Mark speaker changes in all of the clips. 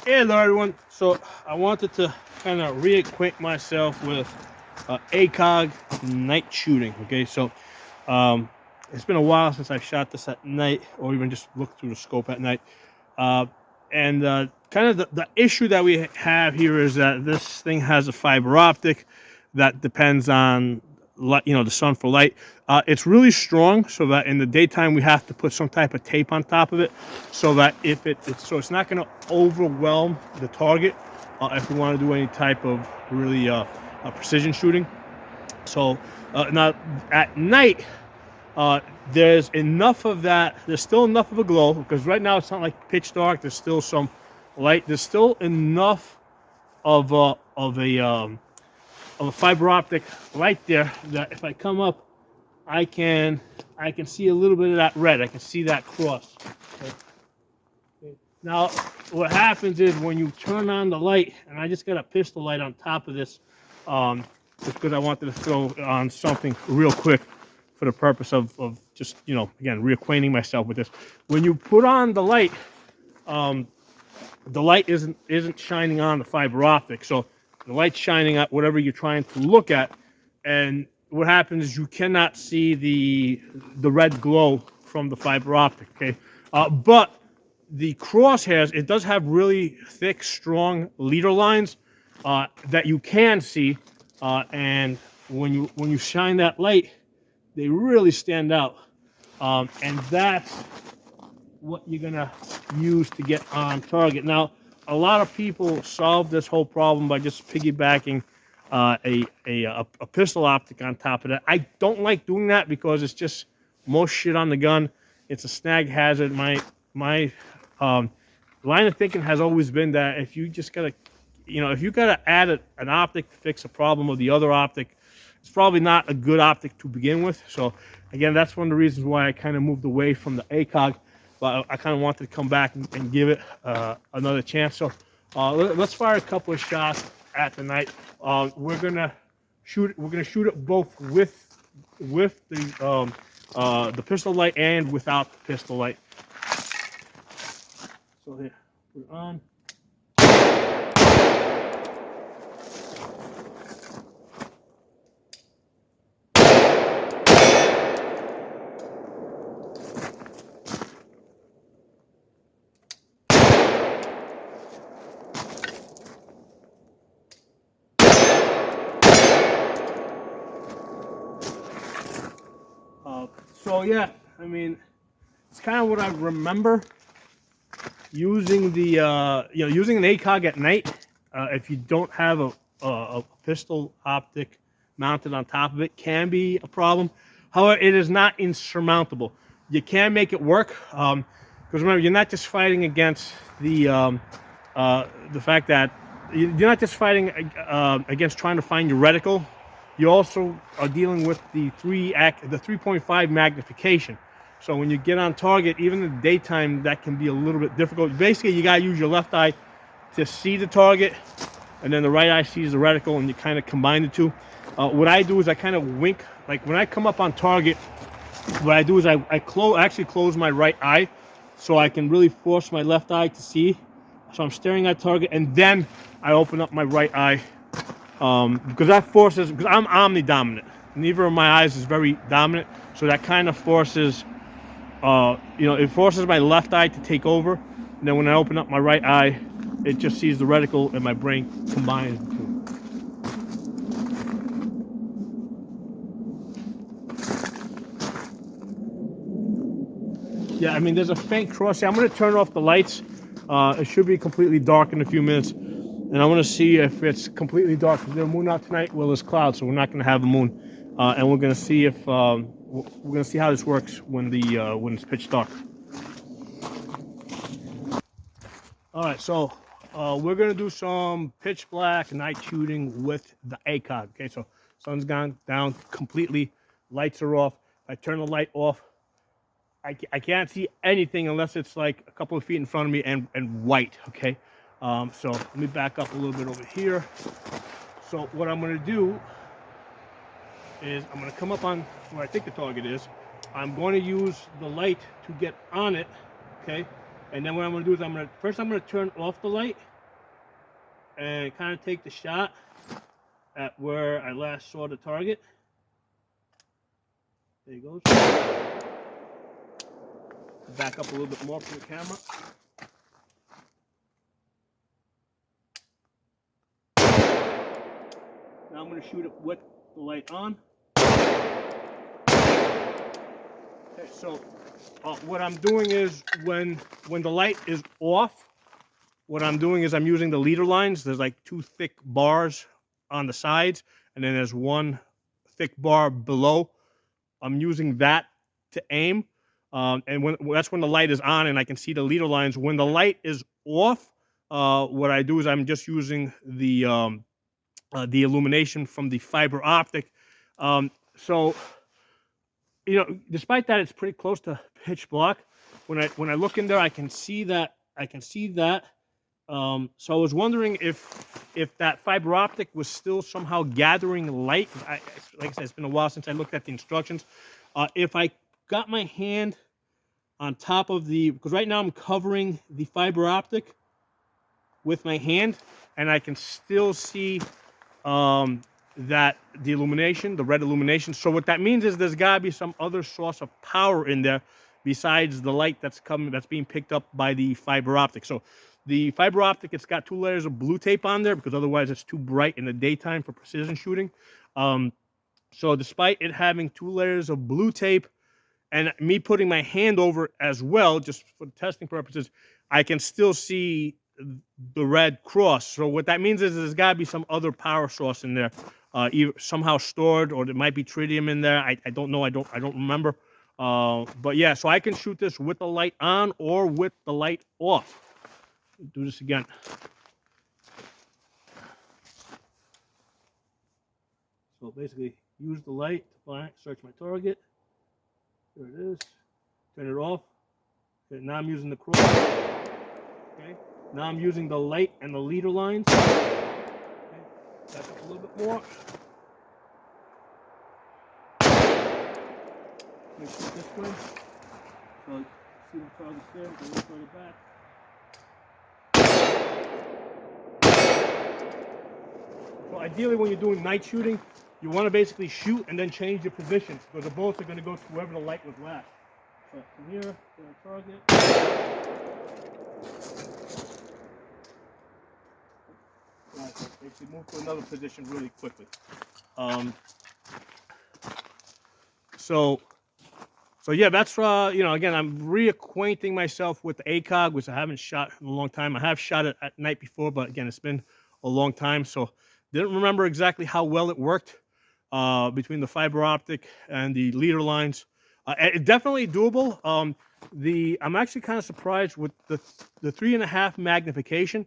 Speaker 1: Hey, hello everyone. So I wanted to kind of reacquaint myself with Acog night shooting. Okay, so um, it's been a while since I shot this at night, or even just looked through the scope at night. Uh, and kind of the issue that we have here is that this thing has a fiber optic that depends on light, the sun for light. It's really strong, so that in the daytime we have to put some type of tape on top of it, so that if it's not going to overwhelm the target if we want to do any type of really precision shooting. So now at night, uh, there's enough of that. There's still enough of a glow because right now it's not like pitch dark. There's still some light. There's still enough of a fiber optic light there that if I come up, I can see a little bit of that red. I can see that cross. Okay. Now, what happens is when you turn on the light, and I just got a pistol light on top of this, just because I wanted to throw on something real quick for the purpose of just, again, reacquainting myself with this. When you put on the light isn't shining on the fiber optic, so the light's shining at whatever you're trying to look at, and what happens is you cannot see the red glow from the fiber optic. Okay, but the crosshairs, it does have really thick, strong leader lines that you can see, and when you shine that light, they really stand out, and that's what you're gonna use to get on target. Now, a lot of people solve this whole problem by just piggybacking a pistol optic on top of that. I don't like doing that because it's just most shit on the gun. It's a snag hazard. My line of thinking has always been that if you just gotta, if you gotta add an optic to fix a problem of the other optic, it's probably not a good optic to begin with. So again, that's one of the reasons why I kind of moved away from the ACOG. But I kind of wanted to come back and give it another chance. So let's fire a couple of shots at the night. We're gonna shoot it both with the pistol light and without the pistol light. So here, put it on. So yeah, I mean, it's kind of what I remember using the using an ACOG at night. If you don't have a pistol optic mounted on top of it, can be a problem. However, it is not insurmountable. You can make it work because remember, you're not just fighting against the fact that you're not just fighting against trying to find your reticle. You also are dealing with the 3.5 magnification. So when you get on target, even in the daytime, that can be a little bit difficult. Basically, you gotta use your left eye to see the target, and then the right eye sees the reticle, and you kind of combine the two. What I do is I kind of wink. Like when I come up on target, what I do is I actually close my right eye, so I can really force my left eye to see. So I'm staring at target, and then I open up my right eye. Because I'm omnidominant. Neither of my eyes is very dominant, so that kind of forces, it forces my left eye to take over. And then when I open up my right eye, it just sees the reticle, and my brain combines the two. Yeah, I mean, there's a faint cross. I'm going to turn off the lights. It should be completely dark in a few minutes. And I want to see if it's completely dark. There's a moon out tonight. Well, there's clouds, so we're not going to have a moon. And we're going to see if we're going to see how this works when it's pitch dark. All right, so we're going to do some pitch black night shooting with the ACOG. Okay, so sun's gone down completely. Lights are off. If I turn the light off, I can't see anything unless it's like a couple of feet in front of me and white. Okay. So let me back up a little bit over here. So what I'm going to do is I'm going to come up on where I think the target is. I'm going to use the light to get on it, okay? And then what I'm going to do is I'm going to turn off the light, and kind of take the shot at where I last saw the target. There he goes. Back up a little bit more from the camera. Now I'm going to shoot it with the light on. Okay, so what I'm doing is when the light is off, what I'm doing is I'm using the leader lines. There's like 2 thick bars on the sides, and then there's 1 thick bar below. I'm using that to aim, and that's when the light is on and I can see the leader lines. When the light is off, what I do is I'm just using the illumination from the fiber optic. So, you know, despite that, it's pretty close to pitch black. When I look in there, I can see that. So I was wondering if that fiber optic was still somehow gathering light. Like I said, it's been a while since I looked at the instructions. If I got my hand on top of because right now I'm covering the fiber optic with my hand, and I can still see that the illumination, the red illumination. So what that means is there's got to be some other source of power in there besides the light that's being picked up by the fiber optic. So the fiber optic, it's got 2 layers of blue tape on there because otherwise it's too bright in the daytime for precision shooting. So despite it having 2 layers of blue tape and me putting my hand over as well, just for testing purposes, I can still see the red cross. So what that means is there's got to be some other power source in there, either somehow stored, or there might be tritium in there. I don't know. I don't remember. But yeah, so I can shoot this with the light on or with the light off. Do this again. So basically, use the light to search my target. There it is. Turn it off. Okay, now I'm using the cross. Okay. Now I'm using the light and the leader lines. Okay. Back up a little bit more. Let me shoot this way. So see the target's there. Go a little further back. So ideally, when you're doing night shooting, you want to basically shoot and then change your positions because the bullets are going to go to wherever the light was last. So from here to the target. Basically move to another position really quickly. So yeah, that's you know, again, I'm reacquainting myself with the Acog, which I haven't shot in a long time. I have shot it at night before, but again, it's been a long time, so didn't remember exactly how well it worked between the fiber optic and the leader lines. It's definitely doable. I'm actually kind of surprised with the 3.5 magnification.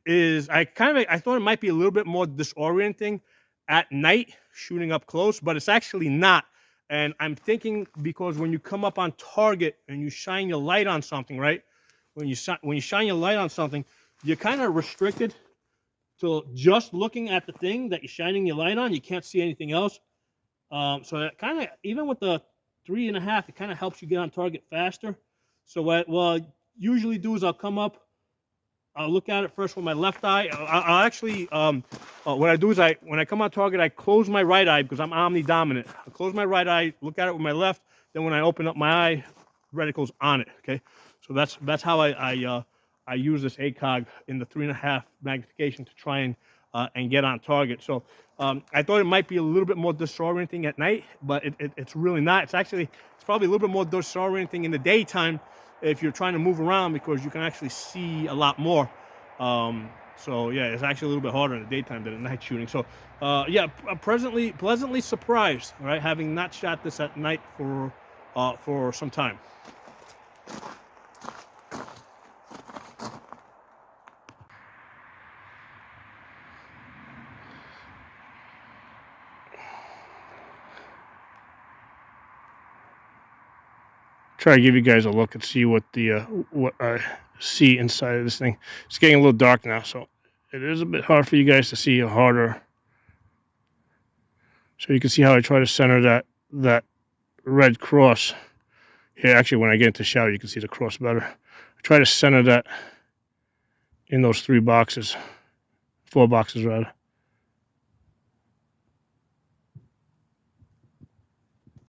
Speaker 1: I thought it might be a little bit more disorienting at night shooting up close, but it's actually not. And I'm thinking because when you come up on target and you shine your light on something, right? When you shine your light on something, you're kind of restricted to just looking at the thing that you're shining your light on. You can't see anything else. So that kind of, even with the 3.5, it kind of helps you get on target faster. So what I usually do is I'll come up, I'll look at it first with my left eye. I'll actually, what I do is when I come on target, I close my right eye because I'm omnidominant. I close my right eye, look at it with my left. Then when I open up my eye, reticle's on it. Okay, so that's how I use this Acog in the 3.5 magnification to try and get on target. So I thought it might be a little bit more disorienting at night, but it's really not. It's probably a little bit more disorienting in the daytime if you're trying to move around because you can actually see a lot more. So yeah, it's actually a little bit harder in the daytime than at night shooting. So yeah, pleasantly surprised, right? Having not shot this at night for some time. Try to give you guys a look and see what I see inside of this thing. It's getting a little dark now, so it is a bit hard for you guys to see harder. So you can see how I try to center that red cross. Here, actually, when I get into shadow, you can see the cross better. I try to center that in those 3 boxes. 4 boxes rather.